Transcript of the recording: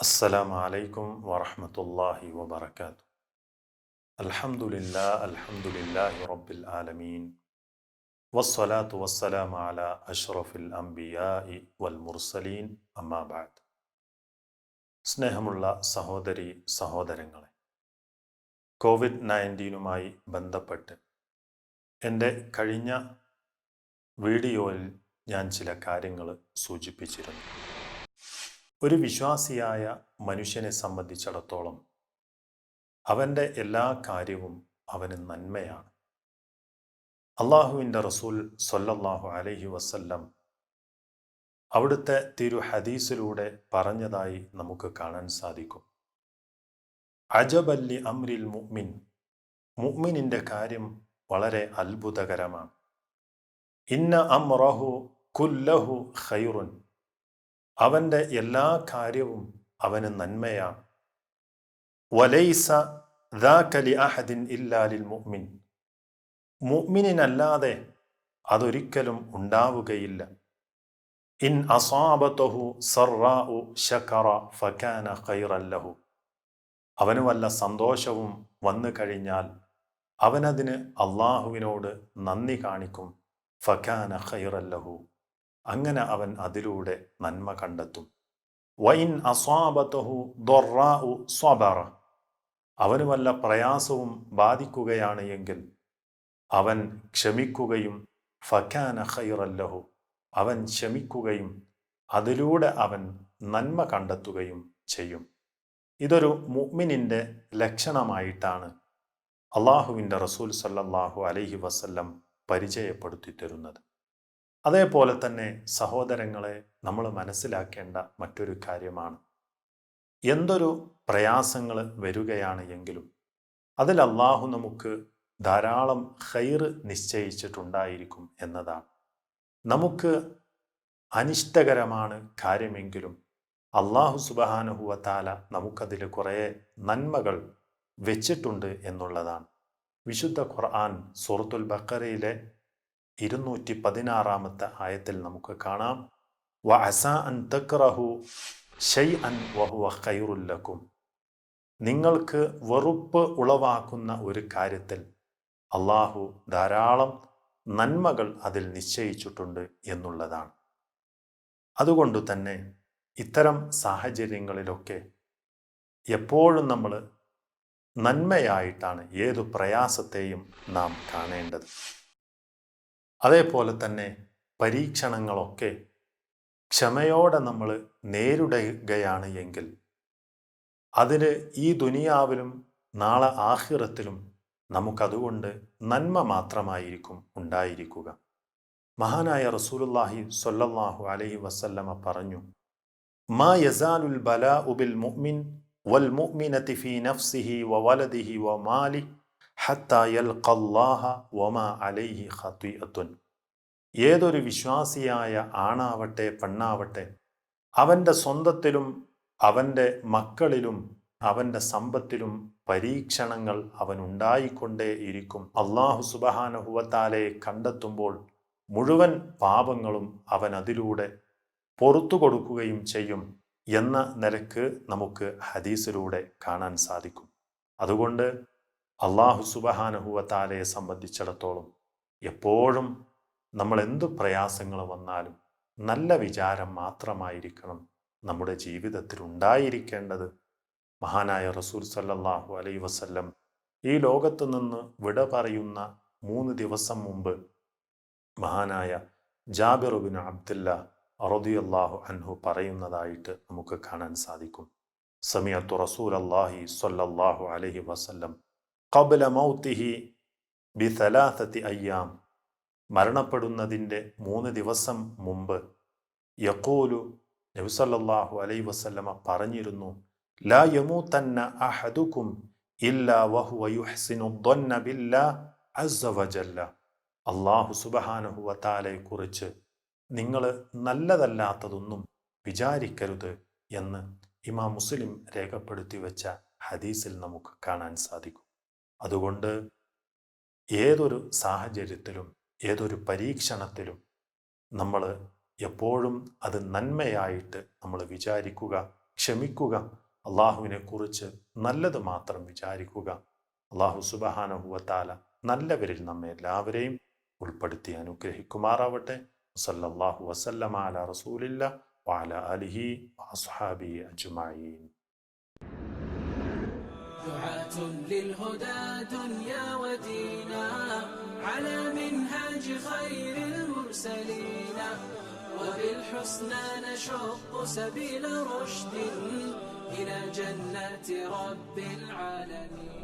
السلام عليكم ورحمة الله وبركاته. الحمد لله رب العالمين والصلاة والسلام على أشرف الأنبياء والمرسلين أما بعد. സ്നേഹമുള്ള സഹോദരി സഹോദരങ്ങളെ, COVID-19 ബന്ധപ്പെട്ട് എൻ്റെ കഴിഞ്ഞ വീഡിയോയിൽ ഞാൻ ചില കാര്യങ്ങൾ സൂചിപ്പിച്ചിരുന്നു. ഒരു വിശ്വാസിയായ മനുഷ്യനെ സംബന്ധിച്ചിടത്തോളം അവൻ്റെ എല്ലാ കാര്യവും അവന് നന്മയാണ്. അള്ളാഹുവിൻ്റെ റസൂൽ സ്വല്ലല്ലാഹു അലൈഹി വസല്ലം അവിടുത്തെ തിരു ഹദീസിലൂടെ പറഞ്ഞതായി നമുക്ക് കാണാൻ സാധിക്കും. അജബല്ലി അംരിൽ മുഅ്മിൻ, മുഅ്മിനിൻ്റെ കാര്യം വളരെ അത്ഭുതകരമാണ്. ഇന്ന അംറഹു കുല്ലഹു ഖൈറുൻ, അവൻ്റെ എല്ലാ കാര്യവും അവന് നന്മയാണ്. വലൈസ ദാക ലി അഹദിൻ ഇല്ലാ ലിൽ മുഅ്മിൻ, മുഅ്മിനിനല്ലാതെ അതൊരിക്കലും ഉണ്ടാവുകയില്ല. ഇൻ അസാബതഹു സറാഉ ശകറ ഫകാന ഖൈറൻ ലഹു, അവന് വല്ല സന്തോഷവും വന്നു കഴിഞ്ഞാൽ അവനതിന് അള്ളാഹുവിനോട് നന്ദി കാണിക്കും. ഫകാന ഖൈറൻ ലഹു, അങ്ങനെ അവൻ അതിലൂടെ നന്മ കണ്ടെത്തും. വഇൻ അസാബതഹു ദറാഉ സ്വബറ, അവന് വല്ല പ്രയാസവും ബാധിക്കുകയാണ് എങ്കിൽ അവൻ ക്ഷമിക്കുകയും ഫകാന ഖൈറൻ ലഹു, അവൻ ക്ഷമിക്കുകയും അതിലൂടെ അവൻ നന്മ കണ്ടെത്തുകയും ചെയ്യും. ഇതൊരു മുഅ്മിനിൻ്റെ ലക്ഷണമായിട്ടാണ് അള്ളാഹുവിൻ്റെ റസൂൽ സല്ലല്ലാഹു അലൈഹി വസല്ലം പരിചയപ്പെടുത്തി തരുന്നത്. അതേപോലെ തന്നെ സഹോദരങ്ങളെ, നമ്മൾ മനസ്സിലാക്കേണ്ട മറ്റൊരു കാര്യമാണ്, എന്തൊരു പ്രയാസങ്ങൾ വരികയാണ് എങ്കിലും അതിൽ അള്ളാഹു നമുക്ക് ധാരാളം ഖൈർ നിശ്ചയിച്ചിട്ടുണ്ടായിരിക്കും എന്നതാണ്. നമുക്ക് അനിഷ്ടകരമാണ് കാര്യമെങ്കിലും അള്ളാഹു സുബ്ഹാനഹു വ തആല നമുക്കതിൽ കുറേ നന്മകൾ വെച്ചിട്ടുണ്ട് എന്നുള്ളതാണ്. വിശുദ്ധ ഖുർആൻ സൂറത്തുൽ ബഖറയിലെ 216 ആയത്തിൽ നമുക്ക് കാണാം, വഅസാ അൻ തക്റഹു ശൈഅൻ വഹുവ ഖൈറുൽ ലക്കും, നിങ്ങൾക്ക് വെറുപ്പ് ഉളവാക്കുന്ന ഒരു കാര്യത്തിൽ അള്ളാഹു ധാരാളം നന്മകൾ അതിൽ നിശ്ചയിച്ചിട്ടുണ്ട് എന്നുള്ളതാണ്. അതുകൊണ്ട് തന്നെ ഇത്തരം സാഹചര്യങ്ങളിലൊക്കെ എപ്പോഴും നമ്മൾ നന്മയായിട്ടാണ് ഏതു പ്രയാസത്തെയും നാം കാണേണ്ടത്. അതേപോലെ തന്നെ പരീക്ഷണങ്ങളൊക്കെ ക്ഷമയോടെ നമ്മൾ നേരിടുകയാണ് എങ്കിൽ അതിന് ഈ ദുനിയാവിലും നാളെ ആഖിറത്തിലും നമുക്കതുകൊണ്ട് നന്മ മാത്രമായിരിക്കും ഉണ്ടായിരിക്കുക. മഹാനായ റസൂലുള്ളാഹി സ്വല്ലല്ലാഹു അലൈഹി വസല്ലമ പറഞ്ഞു, മാ യസാലുൽ ബലാഉ ബിൽ മുഅ്മിൻ വൽ മുഅ്മിനതി ഫീ നഫ്സിഹി വവലദിഹി വമാലിഹി ഹത്താ യൽഖല്ലാഹ വമാ അലൈഹി ഖതീഅത്തുൻ. ഏതൊരു വിശ്വാസിയായ ആണാവട്ടെ പെണ്ണാവട്ടെ അവൻ്റെ സ്വന്തത്തിലും അവൻ്റെ മക്കളിലും അവൻ്റെ സമ്പത്തിലും പരീക്ഷണങ്ങൾ അവനുണ്ടായിക്കൊണ്ടേയിരിക്കും. അല്ലാഹു സുബ്ഹാനഹു വ തആലയെ കണ്ടെത്തുമ്പോൾ മുഴുവൻ പാപങ്ങളും അവൻ അതിലൂടെ പൊറുത്തു കൊടുക്കുകയും ചെയ്യും എന്ന നിലക്ക് നമുക്ക് ഹദീസിലൂടെ കാണാൻ സാധിക്കും. അതുകൊണ്ട് അല്ലാഹു സുബ്ഹാനഹു വ തആലയെ സംബന്ധിച്ചിടത്തോളം എപ്പോഴും നമ്മൾ എന്തു പ്രയാസങ്ങൾ വന്നാലും നല്ല വിചാരം മാത്രമായിരിക്കണം നമ്മുടെ ജീവിതത്തിൽ ഉണ്ടായിരിക്കേണ്ടത്. മഹാനായ റസൂൽ സല്ലല്ലാഹു അലൈഹി വസല്ലം ഈ ലോകത്തു നിന്ന് വിട പറയുന്ന 3 ദിവസം മുമ്പ് മഹാനായ ജാബിർ ഇബ്നു അബ്ദുല്ലാ റളിയല്ലാഹു അൻഹു പറയുന്നതായിട്ട് നമുക്ക് കാണാൻ സാധിക്കും. സമിഅതു റസൂലല്ലാഹി സ്വല്ലല്ലാഹു അലൈഹി വസല്ലം ഖബ്ല മൗതിഹി ബിസലാസതി അയ്യാം, മരണപ്പെടുന്നതിൻ്റെ 3 ദിവസം മുമ്പ് യഖൂലു, നബി സല്ലല്ലാഹു അലൈഹി വസല്ലമ പറഞ്ഞിരുന്നു, ലാ യമൂതന്ന അഹദുക്കും ഇല്ലാ വഹുവ യുഹ്സിനു ദ്വന്ന ബില്ലാഹി അസ്സ വജല്ല. അല്ലാഹു സുബ്ഹാനഹു വ തആലയെ കുറിച്ച് നിങ്ങൾ നല്ലതല്ലാത്തതൊന്നും വിചാരിക്കരുത് എന്ന് ഇമാം മുസ്ലിം രേഖപ്പെടുത്തി വെച്ച ഹദീസിൽ നമുക്ക് കാണാൻ സാധിക്കും. അതുകൊണ്ട് ഏതൊരു സാഹചര്യത്തിലും ഏതൊരു പരീക്ഷണത്തിലും നമ്മൾ എപ്പോഴും അത് നന്മയായിട്ട് നമ്മൾ വിചാരിക്കുക, ക്ഷമിക്കുക, അള്ളാഹുവിനെ കുറിച്ച് നല്ലത് മാത്രം വിചാരിക്കുക. അള്ളാഹു സുബ്ഹാനഹു വ തആല നല്ലവരിൽ നമ്മെ എല്ലാവരെയും ഉൾപ്പെടുത്തി അനുഗ്രഹിക്കുമാറാവട്ടെ. സല്ലല്ലാഹു വസല്ലമ അലാ റസൂലില്ലാഹ് വഅലാ ആലിഹി വഅസ്ഹാബിഹി അജ്മഈൻ. دعاة للهدى دنيا ودينا على منهاج خير المرسلين وبالحسنى نشق سبيل رشد إلى جنات رب العالمين.